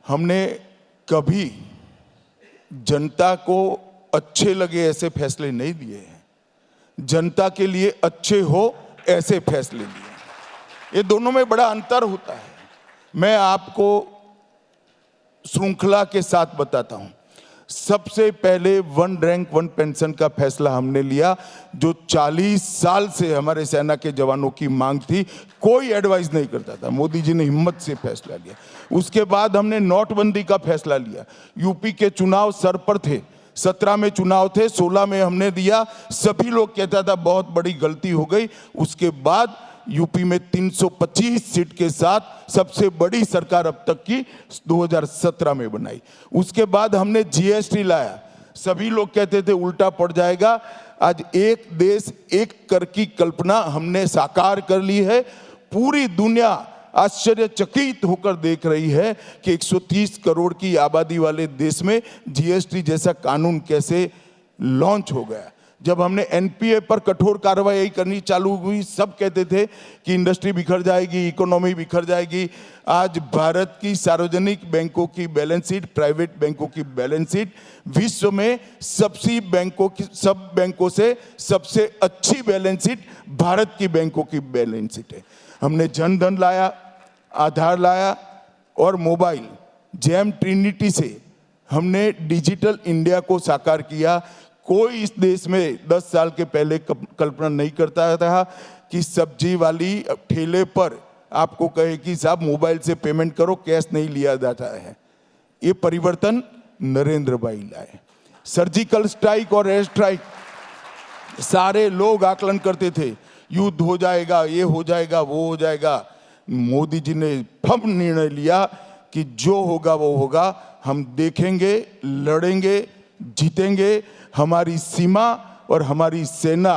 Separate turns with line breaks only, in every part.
हमने कभी जनता को अच्छे लगे ऐसे फैसले नहीं दिए हैं, जनता के लिए अच्छे हो ऐसे फैसले लिए। ये दोनों में बड़ा अंतर होता है। मैं आपको श्रृंखला के साथ बताता हूं। सबसे पहले वन रैंक वन पेंशन का फैसला हमने लिया, जो 40 साल से हमारे सेना के जवानों की मांग थी, कोई एडवाइस नहीं करता था। मोदी जी ने हिम्मत से फैसला लिया। उसके बाद हमने नोटबंदी का फैसला लिया। यूपी के चुनाव सर पर थे, 17 में चुनाव थे, 16 में हमने दिया। सभी लोग कहता था बहुत बड़ी गलती हो गई। उसके बाद यूपी में 325 सीट के साथ सबसे बड़ी सरकार अब तक की 2017 में बनाई। उसके बाद हमने जीएसटी लाया। सभी लोग कहते थे उल्टा पड़ जाएगा। आज एक देश एक कर की कल्पना हमने साकार कर ली है। पूरी दुनिया आश्चर्यचकित होकर देख रही है कि 130 करोड़ की आबादी वाले देश में जीएसटी जैसा कानून कैसे लॉन्च हो गया। जब हमने एनपीए पर कठोर कार्रवाई करनी चालू हुई, सब कहते थे कि इंडस्ट्री बिखर जाएगी, इकोनॉमी बिखर जाएगी। आज भारत की सार्वजनिक बैंकों की बैलेंस शीट, प्राइवेट बैंकों की बैलेंस शीट विश्व में सब बैंकों से सबसे अच्छी बैलेंस शीट भारत की बैंकों की बैलेंस शीट है। हमने जन धन लाया, आधार लाया और मोबाइल जैम ट्रिनिटी से हमने डिजिटल इंडिया को साकार किया। कोई इस देश में 10 साल के पहले कल्पना नहीं करता था कि सब्जी वाली ठेले पर आपको कहे कि साहब मोबाइल से पेमेंट करो, कैश नहीं लिया जाता है। ये परिवर्तन नरेंद्र भाई लाए। सर्जिकल स्ट्राइक और एयर स्ट्राइक, सारे लोग आकलन करते थे युद्ध हो जाएगा, ये हो जाएगा, वो हो जाएगा। मोदी जी ने फर्म निर्णय लिया कि जो होगा वो होगा, हम देखेंगे, लड़ेंगे, जीतेंगे। हमारी सीमा और हमारी सेना,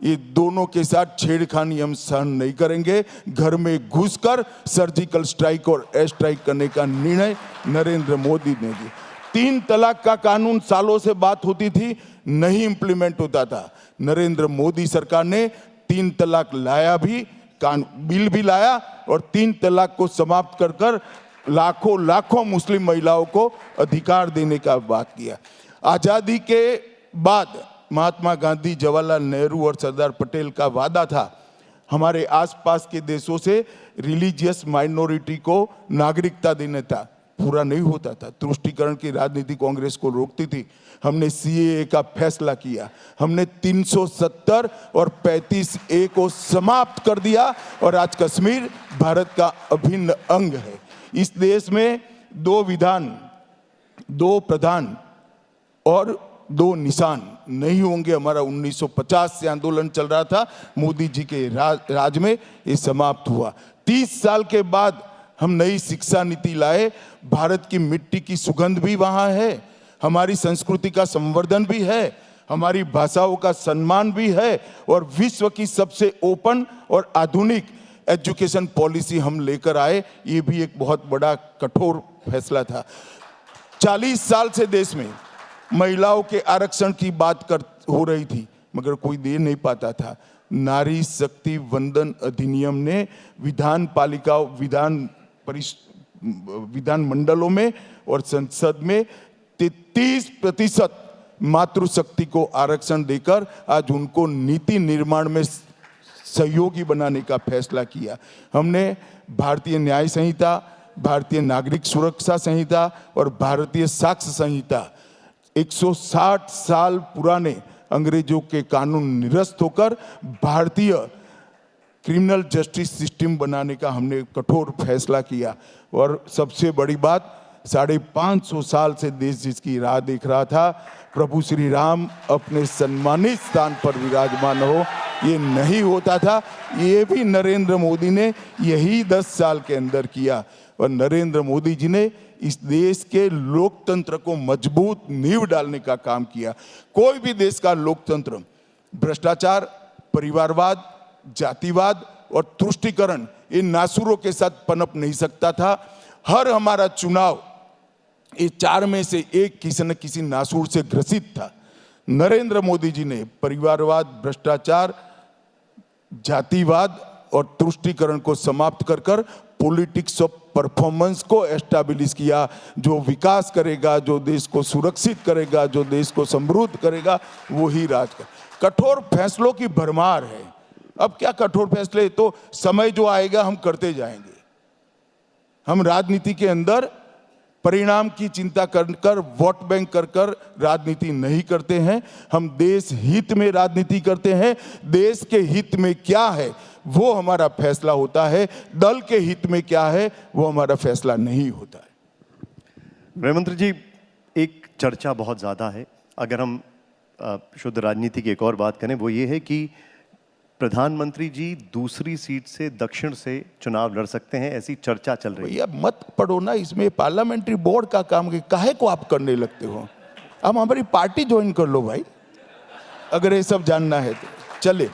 ये दोनों के साथ छेड़खानी हम सहन नहीं करेंगे। घर में घुसकर सर्जिकल स्ट्राइक और एयर स्ट्राइक करने का निर्णय नरेंद्र मोदी ने लिया। 3 तलाक का कानून सालों से बात होती थी, नहीं इंप्लीमेंट होता था। नरेंद्र मोदी सरकार ने 3 तलाक लाया भी, बिल भी लाया और 3 तलाक को समाप्त कर लाखों लाखों मुस्लिम महिलाओं को अधिकार देने का बात किया। आजादी के बाद महात्मा गांधी, जवाहरलाल नेहरू और सरदार पटेल का वादा था हमारे आसपास के देशों से रिलीजियस माइनॉरिटी को नागरिकता देने था, पूरा नहीं होता था। तुष्टीकरण की राजनीति कांग्रेस को रोकती थी। हमने सीएए का फैसला किया, हमने 370 और 35A को समाप्त कर दिया और आज कश्मीर भारत का अभिन्न अंग है। इस देश में 2 विधान, 2 प्रधान और 2 निशान नहीं होंगे। हमारा 1950 से आंदोलन चल रहा था, मोदी जी के राज में ये समाप्त हुआ। 30 साल के बाद हम नई शिक्षा नीति लाए। भारत की मिट्टी की सुगंध भी वहाँ है, हमारी संस्कृति का संवर्धन भी है, हमारी भाषाओं का सम्मान भी है और विश्व की सबसे ओपन और आधुनिक एजुकेशन पॉलिसी हम लेकर आए। ये भी एक बहुत बड़ा कठोर फैसला था। 40 साल से देश में महिलाओं के आरक्षण की बात हो रही थी, मगर कोई दे नहीं पाता था। नारी शक्ति वंदन अधिनियम ने विधान मंडलों में और संसद में 33% मातृशक्ति को आरक्षण देकर आज उनको नीति निर्माण में सहयोगी बनाने का फैसला किया। हमने भारतीय न्याय संहिता, भारतीय नागरिक सुरक्षा संहिता और भारतीय साक्ष्य संहिता, 160 साल पुराने अंग्रेजों के कानून निरस्त होकर भारतीय क्रिमिनल जस्टिस सिस्टम बनाने का हमने कठोर फैसला किया। और सबसे बड़ी बात, 550 साल से देश जिसकी राह देख रहा था, प्रभु श्री राम अपने सम्मानित स्थान पर विराजमान हो, ये नहीं होता था। ये भी नरेंद्र मोदी ने यही 10 साल के अंदर किया और नरेंद्र मोदी जी ने इस देश के लोकतंत्र को मजबूत नींव डालने का काम किया। कोई भी देश का लोकतंत्र भ्रष्टाचार, परिवारवाद, जातिवाद और तुष्टीकरण इन नासूरों के साथ पनप नहीं सकता था। हर हमारा चुनाव ये 4 में से एक किसी न किसी नासूर से ग्रसित था। नरेंद्र मोदी जी ने परिवारवाद, भ्रष्टाचार, जातिवाद और तुष्टीकरण को समाप्त कर पॉलिटिक्स ऑफ परफॉर्मेंस को एस्टैब्लिश किया। जो विकास करेगा, जो देश को सुरक्षित करेगा, जो देश को समृद्ध करेगा, वही राज कर। कठोर फैसलों की भरमार है। अब क्या कठोर फैसले, तो समय जो आएगा हम करते जाएंगे। हम राजनीति के अंदर परिणाम की चिंता कर वोट बैंक कर राजनीति नहीं करते हैं। हम देश हित में राजनीति करते हैं। देश के हित में क्या है वो हमारा फैसला होता है, दल के हित में क्या है वो हमारा फैसला नहीं होता है।
गृहमंत्री जी, एक चर्चा बहुत ज़्यादा है, अगर हम शुद्ध राजनीति की एक और बात करें, वो ये है कि प्रधानमंत्री जी दूसरी सीट से दक्षिण से चुनाव लड़ सकते हैं, ऐसी चर्चा चल रही है।
भैया मत पढ़ो ना, इसमें पार्लियामेंट्री बोर्ड का काम है, काहे को आप करने लगते हो? अब हमारी पार्टी ज्वाइन कर लो भाई, अगर ये सब जानना है तो। चले।